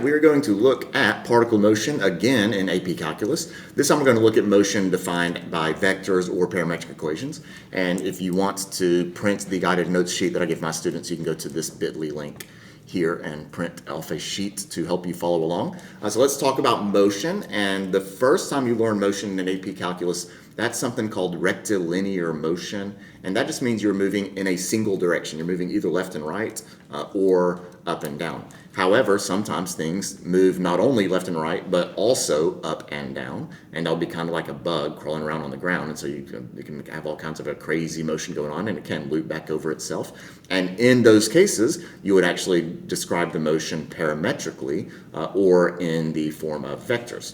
We're going to look at particle motion again in AP Calculus. This time we're going to look at motion defined by vectors or parametric equations. And if you want to print the guided notes sheet that I give my students, you can go to this bit.ly link here and print off a sheet to help you follow along. So let's talk about motion. And the first time you learn motion in AP Calculus, that's something called rectilinear motion. And that just means you're moving in a single direction. You're moving either left and right or up and down. However, sometimes things move not only left and right, but also up and down, and that'll be kind of like a bug crawling around on the ground, and so you can have all kinds of a crazy motion going on, and it can loop back over itself. And in those cases, you would actually describe the motion parametrically or in the form of vectors.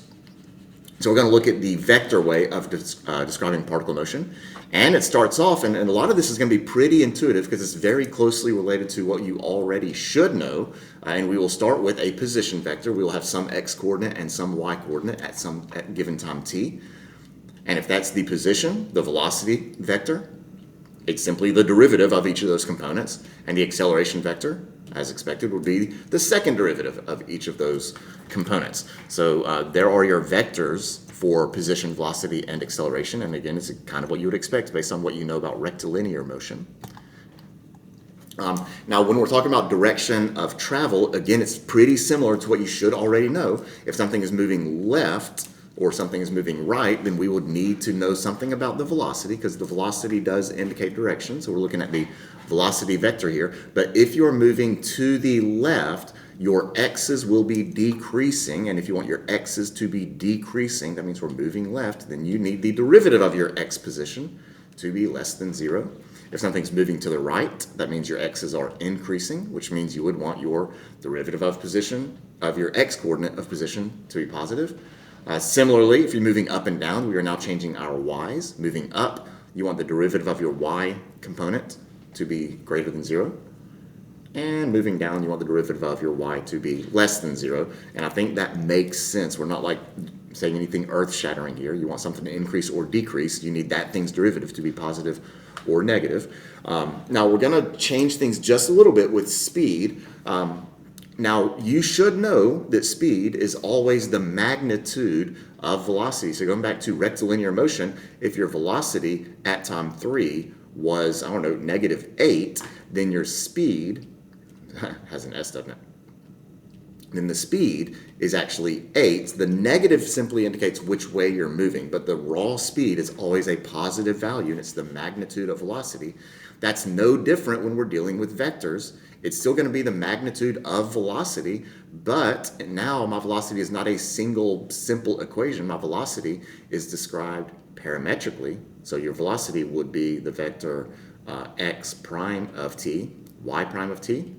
So we're going to look at the vector way of describing particle motion. And it starts off, and a lot of this is going to be pretty intuitive because it's very closely related to what you already should know. And we will start with a position vector. We will have some x-coordinate and some y-coordinate at some given time t. And if that's the position, the velocity vector, it's simply the derivative of each of those components. And the acceleration vector, as expected, would be the second derivative of each of those components. So there are your vectors for position, velocity, and acceleration. And again, it's kind of what you would expect based on what you know about rectilinear motion. Now, when we're talking about direction of travel, again, it's pretty similar to what you should already know. If something is moving left or something is moving right, then we would need to know something about the velocity because the velocity does indicate direction. So we're looking at the velocity vector here. But if you're moving to the left, your x's will be decreasing, and if you want your x's to be decreasing, that means we're moving left, then you need the derivative of your x position to be less than 0. If something's moving to the right, that means your x's are increasing, which means you would want your derivative of position, of your x-coordinate of position to be positive. Similarly, if you're moving up and down, we are now changing our y's. Moving up, you want the derivative of your y component to be greater than 0. And moving down, you want the derivative of your y to be less than 0. And I think that makes sense. We're not like saying anything earth-shattering here. You want something to increase or decrease. You need that thing's derivative to be positive or negative. Now, we're going to change things just a little bit with speed. Now, you should know that speed is always the magnitude of velocity. So going back to rectilinear motion, if your velocity at time 3 was, I don't know, -8, then your speed has an S, doesn't it? Then the speed is actually 8. The negative simply indicates which way you're moving, but the raw speed is always a positive value, and it's the magnitude of velocity. That's no different when we're dealing with vectors. It's still going to be the magnitude of velocity, but now my velocity is not a single simple equation. My velocity is described parametrically. So your velocity would be the vector x prime of t, y prime of t.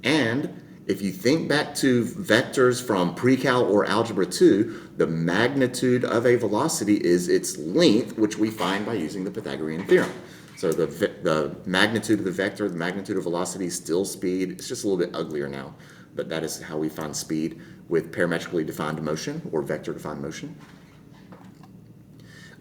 And if you think back to vectors from pre-cal or algebra 2, the magnitude of a velocity is its length, which we find by using the Pythagorean theorem. So the magnitude of the vector, the magnitude of velocity is still speed. It's just a little bit uglier now, but that is how we find speed with parametrically defined motion or vector-defined motion.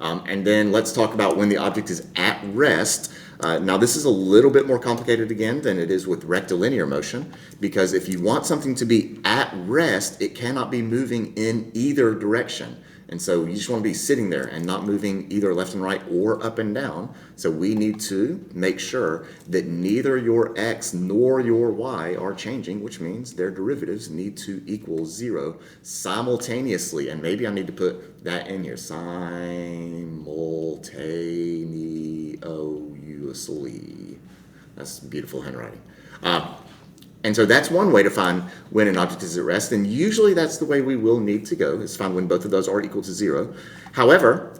And then let's talk about when the object is at rest. Now this is a little bit more complicated again than it is with rectilinear motion, because if you want something to be at rest, it cannot be moving in either direction. And so you just want to be sitting there and not moving either left and right or up and down. So we need to make sure that neither your x nor your y are changing, which means their derivatives need to equal 0 simultaneously. And maybe I need to put that in here, simultaneously. That's beautiful handwriting. And so that's one way to find when an object is at rest, and usually that's the way we will need to go, is find when both of those are equal to 0. However,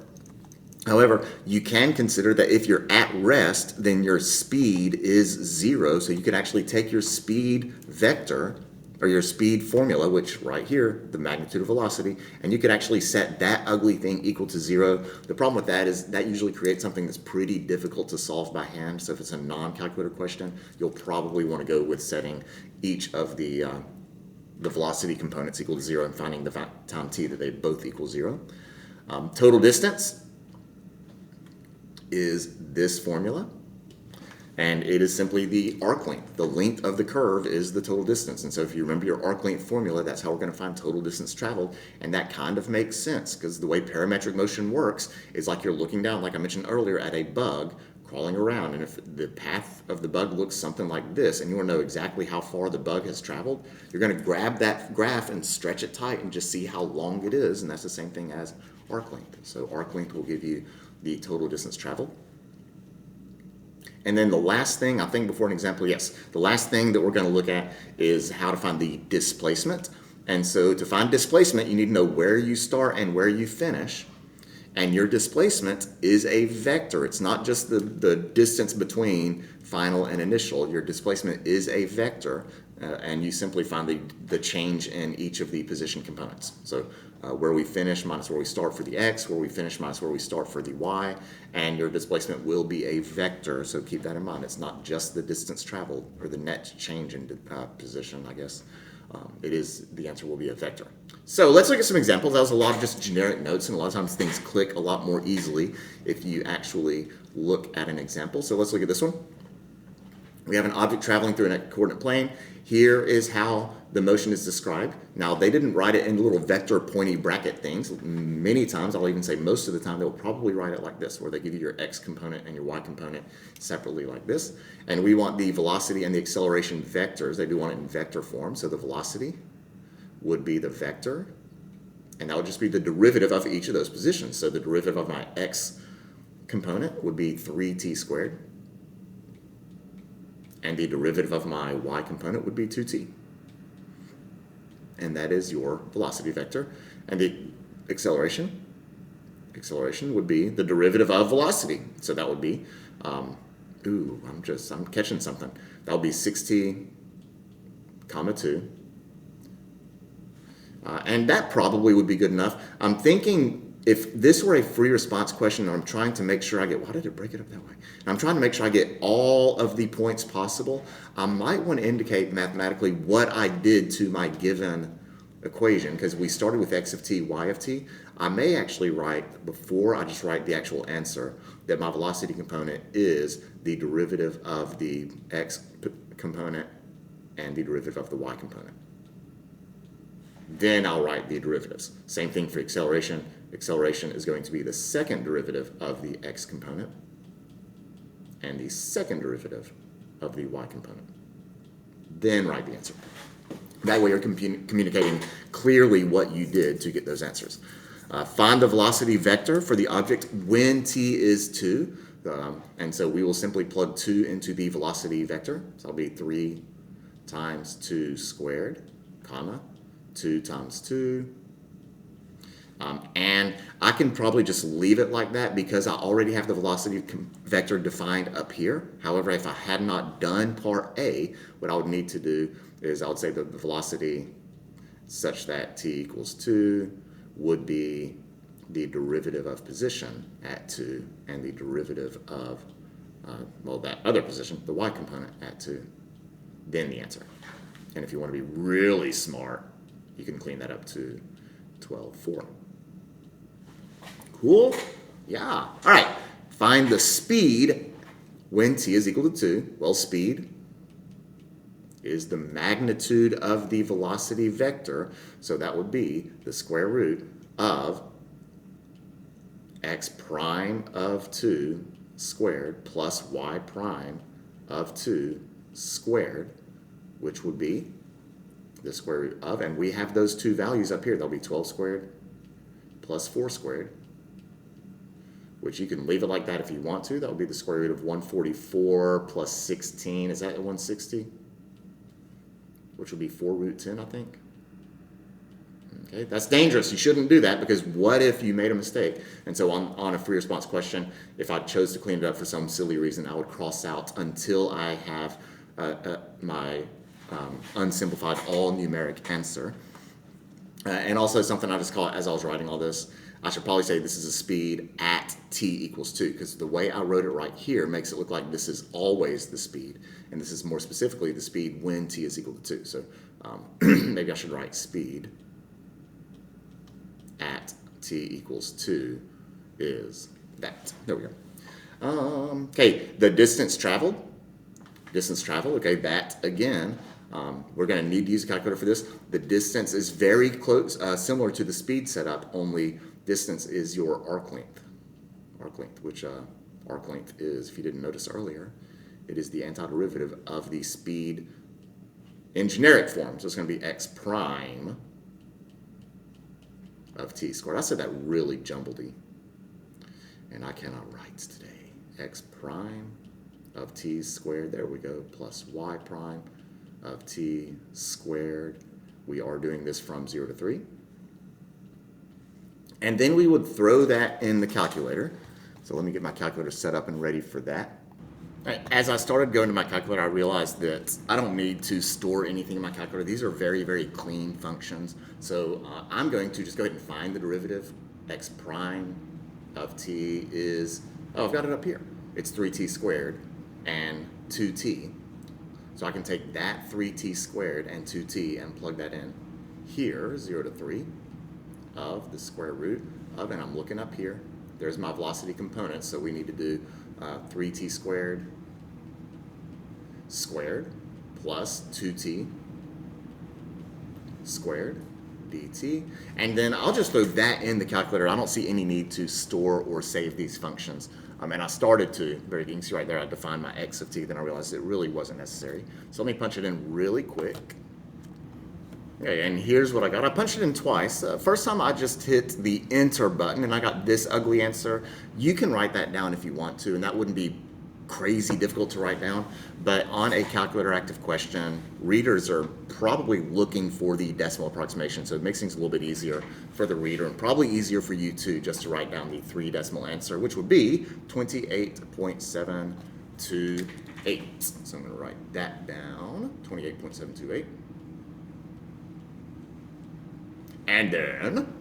you can consider that if you're at rest, then your speed is 0, so you could actually take your speed vector, or your speed formula, which right here, the magnitude of velocity, and you could actually set that ugly thing equal to 0. The problem with that is that usually creates something that's pretty difficult to solve by hand. So if it's a non-calculator question, you'll probably want to go with setting each of the velocity components equal to 0 and finding the time t that they both equal 0. Total distance is this formula. And it is simply the arc length. The length of the curve is the total distance. And so if you remember your arc length formula, that's how we're going to find total distance traveled. And that kind of makes sense because the way parametric motion works is like you're looking down, like I mentioned earlier, at a bug crawling around. And if the path of the bug looks something like this, and you want to know exactly how far the bug has traveled, you're going to grab that graph and stretch it tight and just see how long it is. And that's the same thing as arc length. So arc length will give you the total distance traveled. And then the last thing, I think before an example, yes, the last thing that we're going to look at is how to find the displacement. And so to find displacement, you need to know where you start and where you finish. And your displacement is a vector. It's not just the distance between final and initial. Your displacement is a vector, and you simply find the change in each of the position components. So where we finish minus where we start for the x, where we finish minus where we start for the y, and your displacement will be a vector, so keep that in mind. It's not just the distance traveled, or the net change in position, I guess. The answer will be a vector. So let's look at some examples. That was a lot of just generic notes, and a lot of times things click a lot more easily if you actually look at an example. So let's look at this one. We have an object traveling through a coordinate plane. Here is how the motion is described. Now, they didn't write it in little vector pointy bracket things. Many times, I'll even say most of the time, they'll probably write it like this, where they give you your x component and your y component separately like this. And we want the velocity and the acceleration vectors. They do want it in vector form. So the velocity would be the vector, and that would just be the derivative of each of those positions. So the derivative of my x component would be 3t squared, and the derivative of my y component would be 2t. And that is your velocity vector. And the acceleration would be the derivative of velocity. So that would be, I'm catching something. That would be 6t, comma 2. And that probably would be good enough. I'm thinking if this were a free response question, and I'm trying to make sure I get, why did it break it up that way? I'm trying to make sure I get all of the points possible. I might want to indicate mathematically what I did to my given equation, because we started with x of t, y of t. I may actually write, before I just write the actual answer, that my velocity component is the derivative of the x component and the derivative of the y component. Then I'll write the derivatives. Same thing for acceleration. Acceleration is going to be the second derivative of the x component and the second derivative of the y component. Then write the answer. That way you're communicating clearly what you did to get those answers. Find the velocity vector for the object when t is 2. And so we will simply plug 2 into the velocity vector. So it'll be 3 times 2 squared, comma, 2 times 2. And I can probably just leave it like that because I already have the velocity vector defined up here. However, if I had not done part A, what I would need to do is I would say that the velocity such that t equals 2 would be the derivative of position at 2 and the derivative of, that other position, the y component at 2, then the answer. And if you want to be really smart, you can clean that up to 12.4. Cool? Yeah. All right. Find the speed when t is equal to 2. Well, speed is the magnitude of the velocity vector. So that would be the square root of x prime of 2 squared plus y prime of 2 squared, which would be the square root of, and we have those two values up here. That'll be 12 squared plus 4 squared, which you can leave it like that if you want to. That would be the square root of 144 plus 16. Is that 160? Which would be 4 root 10, I think. Okay, that's dangerous. You shouldn't do that because what if you made a mistake? And so on a free response question, if I chose to clean it up for some silly reason, I would cross out until I have my unsimplified all numeric answer. And also something I just caught as I was writing all this, I should probably say this is a speed at t equals 2, because the way I wrote it right here makes it look like this is always the speed, and this is more specifically the speed when t is equal to 2. So maybe I should write speed at t equals 2 is that. There we go. Okay, the distance traveled. Distance traveled, okay, that again, we're going to need to use a calculator for this. The distance is very close, similar to the speed setup, only distance is your arc length. Arc length, which arc length is, if you didn't notice earlier, it is the antiderivative of the speed in generic form. So it's going to be x prime of t squared. I said that really jumbledy, and I cannot write today. X prime of t squared, there we go, plus y prime of t squared. We are doing this from 0 to 3. And then we would throw that in the calculator. So let me get my calculator set up and ready for that. As I started going to my calculator, I realized that I don't need to store anything in my calculator. These are very, very clean functions. So I'm going to just go ahead and find the derivative. X prime of t is, oh, I've got it up here. It's 3t squared and 2t. So I can take that 3t squared and 2t and plug that in here, 0 to 3 of the square root of, and I'm looking up here. There's my velocity component, so we need to do 3t squared squared plus 2t squared dt. And then I'll just throw that in the calculator. I don't see any need to store or save these functions. And I started to, but you can see right there, I defined my x of t, then I realized it really wasn't necessary. So let me punch it in really quick. Okay, and here's what I got. I punched it in twice. First time I just hit the enter button and I got this ugly answer. You can write that down if you want to, and that wouldn't be crazy difficult to write down. But on a calculator active question, readers are probably looking for the decimal approximation, so it makes things a little bit easier for the reader and probably easier for you too, just to write down the 3 decimal answer, which would be 28.728. So I'm going to write that down, 28.728. And then,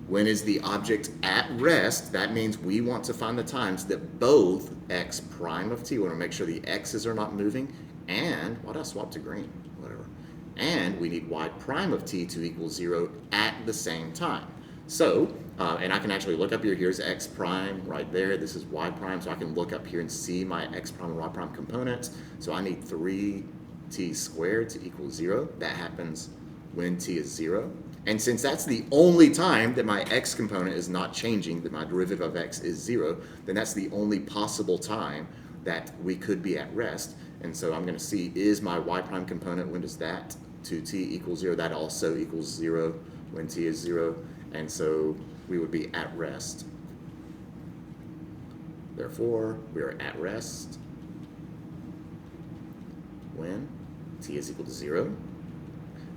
when is the object at rest? That means we want to find the times that both x prime of t, we want to make sure the x's are not moving, and, why did I swap to green? Whatever. And we need y prime of t to equal 0 at the same time. So, and I can actually look up here, here's x prime right there, this is y prime, so I can look up here and see my x prime and y prime components. So I need 3t squared to equal 0. That happens when t is 0. And since that's the only time that my x component is not changing, that my derivative of x is 0, then that's the only possible time that we could be at rest. And so I'm going to see, is my y prime component, when does that 2t equal 0? That also equals 0 when t is 0. And so we would be at rest. Therefore, we are at rest when t is equal to 0.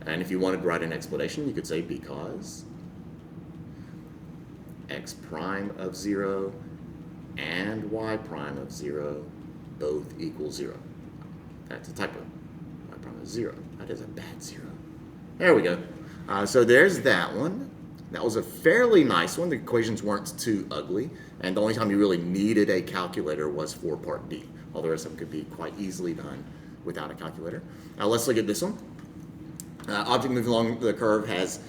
And if you wanted to write an explanation, you could say because x prime of 0 and y prime of 0 both equal 0. That's a typo. Y prime of 0. That is a bad 0. There we go. So there's that one. That was a fairly nice one. The equations weren't too ugly. And the only time you really needed a calculator was for part B. All the rest of them could be quite easily done without a calculator. Now let's look at this one. Object moving along the curve has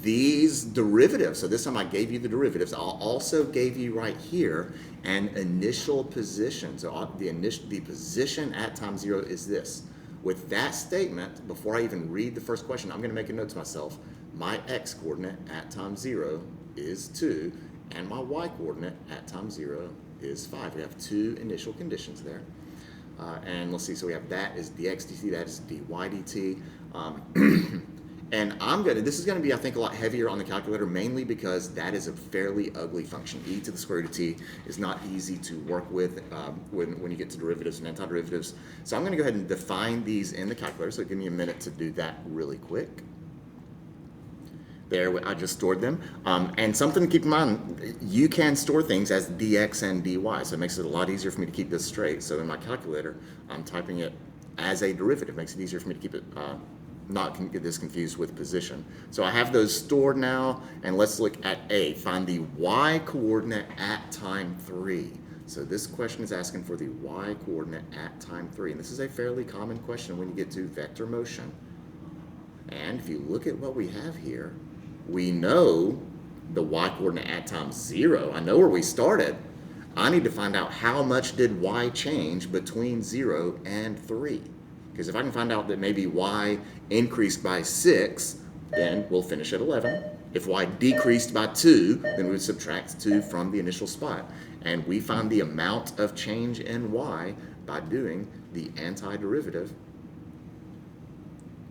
these derivatives. So this time I gave you the derivatives. I also gave you right here an initial position. So the position at time 0 is this. With that statement, before I even read the first question, I'm going to make a note to myself. My x coordinate at time 0 is 2, and my y coordinate at time 0 is 5. We have 2 initial conditions there. And let's see, so we have that is dx dt, that is dy dt. And this is going to be, I think, a lot heavier on the calculator, mainly because that is a fairly ugly function. E to the square root of t is not easy to work with when you get to derivatives and antiderivatives. So I'm going to go ahead and define these in the calculator, so give me a minute to do that really quick. There, I just stored them. And something to keep in mind, you can store things as dx and dy, so it makes it a lot easier for me to keep this straight. So in my calculator, I'm typing it as a derivative. It makes it easier for me to keep it, not get this confused with position. So I have those stored now, and let's look at A. Find the y coordinate at time 3. So this question is asking for the y coordinate at time 3. And this is a fairly common question when you get to vector motion. And if you look at what we have here, we know the y coordinate at time 0. I know where we started. I need to find out how much did y change between 0 and 3. Because if I can find out that maybe y increased by 6, then we'll finish at 11. If y decreased by 2, then we would subtract 2 from the initial spot. And we find the amount of change in y by doing the antiderivative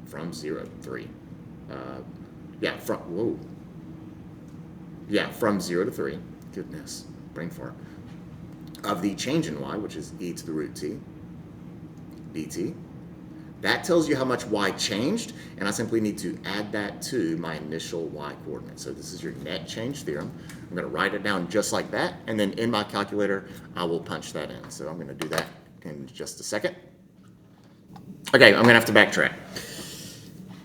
from 0 to 3. From 0 to 3. Goodness, brain fart. Of the change in y, which is e to the root t, dt. That tells you how much y changed, and I simply need to add that to my initial y coordinate. So this is your net change theorem. I'm going to write it down just like that, and then in my calculator, I will punch that in. So I'm going to do that in just a second. Okay, I'm going to have to backtrack.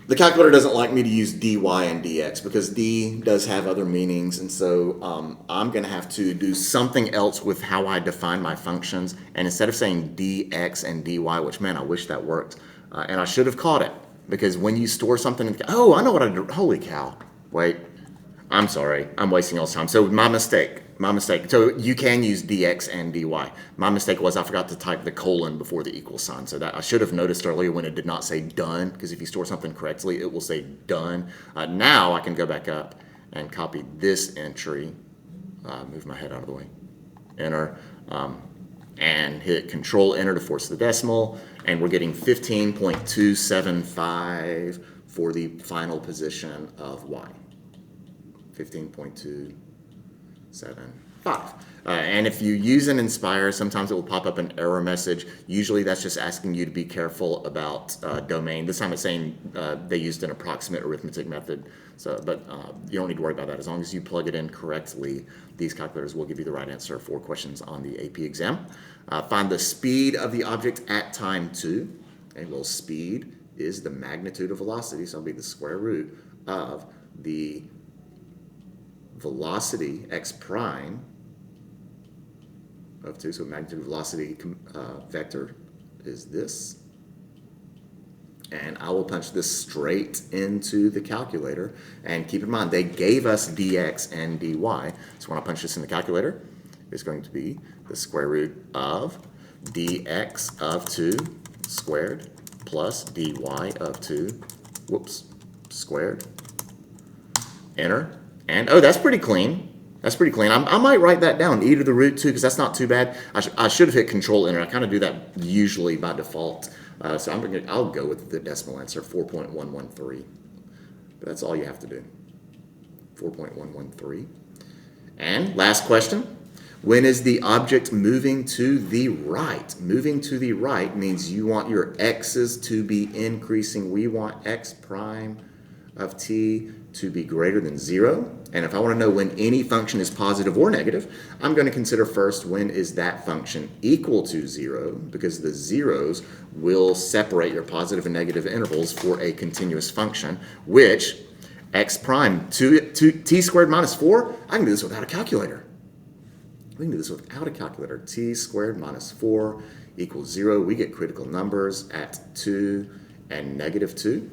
The calculator doesn't like me to use dy and dx because d does have other meanings, and so I'm going to have to do something else with how I define my functions. And instead of saying dx and dy, which, man, I wish that worked, and I should have caught it, because when you store something in oh, I know what I did. Holy cow. Wait. I'm sorry. I'm wasting all this time. So my mistake. So you can use dx and dy. My mistake was I forgot to type the colon before the equal sign. So that I should have noticed earlier when it did not say done, because if you store something correctly, it will say done. Now I can go back up and copy this entry, move my head out of the way, enter, and hit Control Enter to force the decimal, and we're getting 15.275 for the final position of y. 15.275. And if you use an Inspire, sometimes it will pop up an error message. Usually that's just asking you to be careful about domain. This time it's saying they used an approximate arithmetic method. But you don't need to worry about that. As long as you plug it in correctly, these calculators will give you the right answer for questions on the AP exam. Find the speed of the object at time 2. Okay, well, speed is the magnitude of velocity, so it'll be the square root of the velocity x prime of 2, so magnitude of velocity vector is this. And I will punch this straight into the calculator. And keep in mind, they gave us dx and dy. So when I punch this in the calculator, it's going to be the square root of dx of 2 squared plus dy of 2, squared. Enter. And, oh, that's pretty clean. That's pretty clean. I might write that down, e to the root 2, because that's not too bad. I should have hit Control Enter. I kind of do that usually by default. So I'll go with the decimal answer, 4.113. But that's all you have to do, 4.113. And last question. When is the object moving to the right? Moving to the right means you want your x's to be increasing. We want x prime of t to be greater than 0. And if I want to know when any function is positive or negative, I'm going to consider first when is that function equal to 0, because the zeros will separate your positive and negative intervals for a continuous function, which x prime to t squared minus 4, I can do this without a calculator. We can do this without a calculator. T squared minus 4 equals 0. We get critical numbers at 2 and negative 2.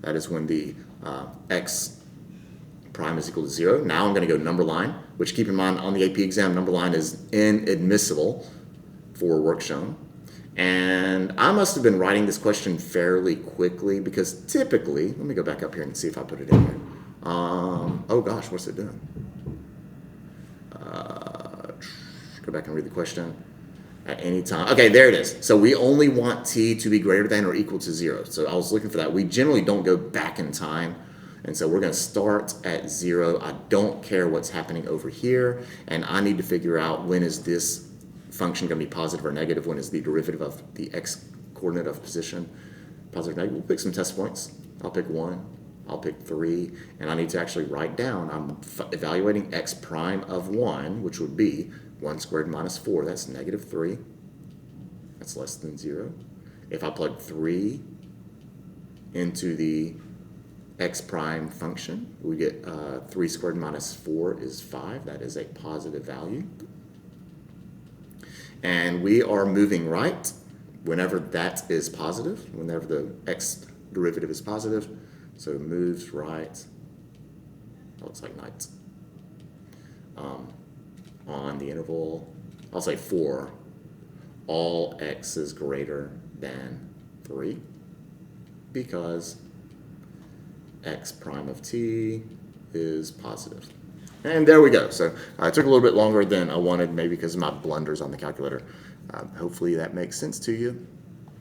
That is when the x prime is equal to 0. Now I'm going to go number line, which, keep in mind, on the AP exam, number line is inadmissible for work shown. And I must have been writing this question fairly quickly, because typically, let me go back up here and see if I put it in here. Oh gosh, what's it doing? Go back and read the question. At any time. Okay, there it is. So we only want t to be greater than or equal to 0. So I was looking for that. We generally don't go back in time. And so we're going to start at 0. I don't care what's happening over here. And I need to figure out when is this function going to be positive or negative, when is the derivative of the x coordinate of position positive or negative. We'll pick some test points. I'll pick 1. I'll pick 3. And I need to actually write down, I'm evaluating x prime of 1, which would be 1 squared minus 4, that's negative 3. That's less than 0. If I plug 3 into the x prime function, we get 3 squared minus 4 is 5. That is a positive value. And we are moving right whenever that is positive, whenever the x derivative is positive. So it moves right. Oh, it's like night. on the interval, I'll say 4, all x is greater than 3, because x prime of t is positive. And there we go. So it took a little bit longer than I wanted, maybe because of my blunders on the calculator. Hopefully that makes sense to you.